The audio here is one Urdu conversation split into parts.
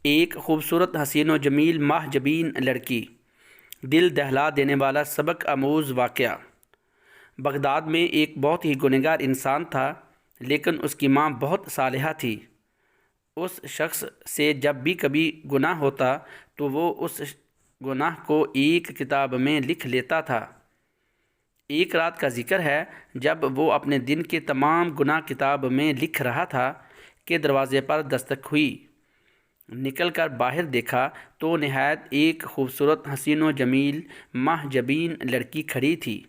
ایک خوبصورت حسین و جمیل ماہ جبین لڑکی، دل دہلا دینے والا سبق آموز واقعہ۔ بغداد میں ایک بہت ہی گنہگار انسان تھا، لیکن اس کی ماں بہت صالحہ تھی۔ اس شخص سے جب بھی کبھی گناہ ہوتا تو وہ اس گناہ کو ایک کتاب میں لکھ لیتا تھا۔ ایک رات کا ذکر ہے جب وہ اپنے دن کے تمام گناہ کتاب میں لکھ رہا تھا کہ دروازے پر دستک ہوئی۔ نکل کر باہر دیکھا تو نہایت ایک خوبصورت حسین و جمیل ماہ جبین لڑکی کھڑی تھی۔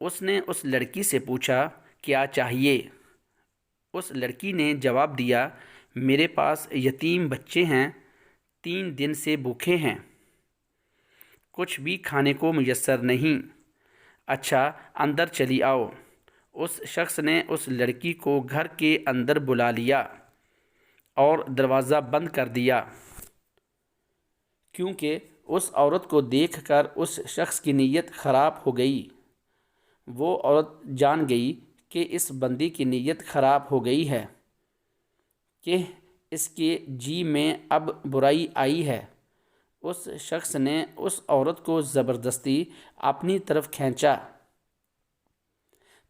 اس نے اس لڑکی سے پوچھا، کیا چاہیے؟ اس لڑکی نے جواب دیا، میرے پاس یتیم بچے ہیں، 3 دن سے بھوکے ہیں، کچھ بھی کھانے کو میسر نہیں۔ اچھا، اندر چلی آؤ۔ اس شخص نے اس لڑکی کو گھر کے اندر بلا لیا اور دروازہ بند کر دیا، کیونکہ اس عورت کو دیکھ کر اس شخص کی نیت خراب ہو گئی۔ وہ عورت جان گئی کہ اس بندی کی نیت خراب ہو گئی ہے، کہ اس کے جی میں اب برائی آئی ہے۔ اس شخص نے اس عورت کو زبردستی اپنی طرف کھینچا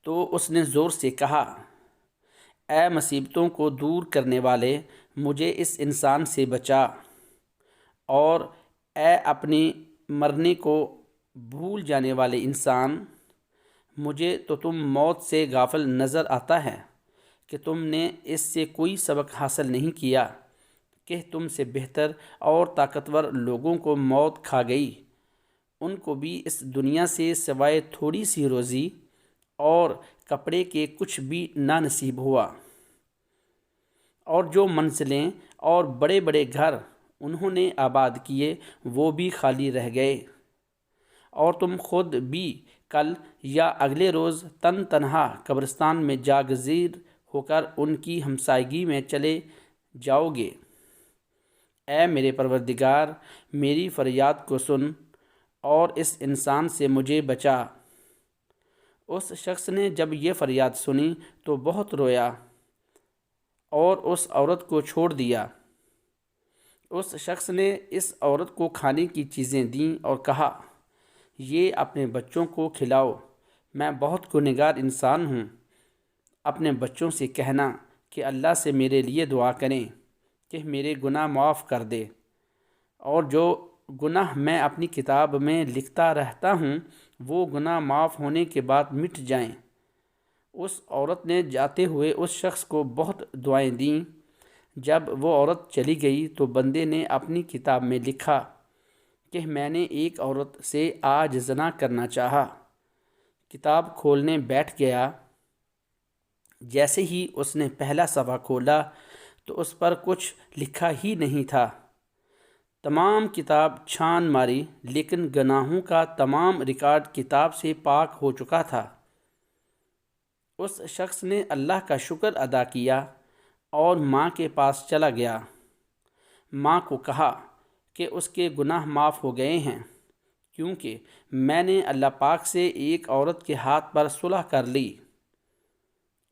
تو اس نے زور سے کہا، اے مصیبتوں کو دور کرنے والے، مجھے اس انسان سے بچا، اور اے اپنی مرنے کو بھول جانے والے انسان، مجھے تو تم موت سے غافل نظر آتا ہے کہ تم نے اس سے کوئی سبق حاصل نہیں کیا کہ تم سے بہتر اور طاقتور لوگوں کو موت کھا گئی، ان کو بھی اس دنیا سے سوائے تھوڑی سی روزی اور کپڑے کے کچھ بھی نہ نصیب ہوا، اور جو منزلیں اور بڑے بڑے گھر انہوں نے آباد کیے وہ بھی خالی رہ گئے، اور تم خود بھی کل یا اگلے روز تنہا قبرستان میں جاگزیر ہو کر ان کی ہمسائیگی میں چلے جاؤ گے۔ اے میرے پروردگار، میری فریاد کو سن اور اس انسان سے مجھے بچا۔ اس شخص نے جب یہ فریاد سنی تو بہت رویا اور اس عورت کو چھوڑ دیا۔ اس شخص نے اس عورت کو کھانے کی چیزیں دیں اور کہا، یہ اپنے بچوں کو کھلاؤ، میں بہت گنہگار انسان ہوں۔ اپنے بچوں سے کہنا کہ اللہ سے میرے لیے دعا کریں کہ میرے گناہ معاف کر دے، اور جو گناہ میں اپنی کتاب میں لکھتا رہتا ہوں وہ گناہ معاف ہونے کے بعد مٹ جائیں۔ اس عورت نے جاتے ہوئے اس شخص کو بہت دعائیں دیں۔ جب وہ عورت چلی گئی تو بندے نے اپنی کتاب میں لکھا کہ میں نے ایک عورت سے آج زنا کرنا چاہا۔ کتاب کھولنے بیٹھ گیا۔ جیسے ہی اس نے پہلا صفحہ کھولا تو اس پر کچھ لکھا ہی نہیں تھا۔ تمام کتاب چھان ماری، لیکن گناہوں کا تمام ریکارڈ کتاب سے پاک ہو چکا تھا۔ اس شخص نے اللہ کا شکر ادا کیا اور ماں کے پاس چلا گیا۔ ماں کو کہا کہ اس کے گناہ معاف ہو گئے ہیں، کیونکہ میں نے اللہ پاک سے ایک عورت کے ہاتھ پر صلح کر لی۔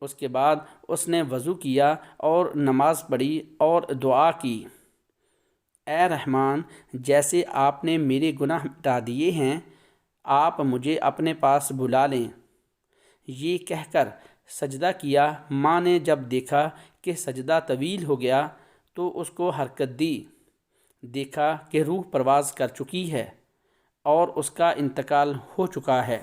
اس کے بعد اس نے وضو کیا اور نماز پڑھی اور دعا کی، اے رحمان، جیسے آپ نے میرے گناہ مٹا دیے ہیں، آپ مجھے اپنے پاس بلا لیں۔ یہ کہہ کر سجدہ کیا۔ ماں نے جب دیکھا کہ سجدہ طویل ہو گیا تو اس کو حرکت دی، دیکھا کہ روح پرواز کر چکی ہے اور اس کا انتقال ہو چکا ہے۔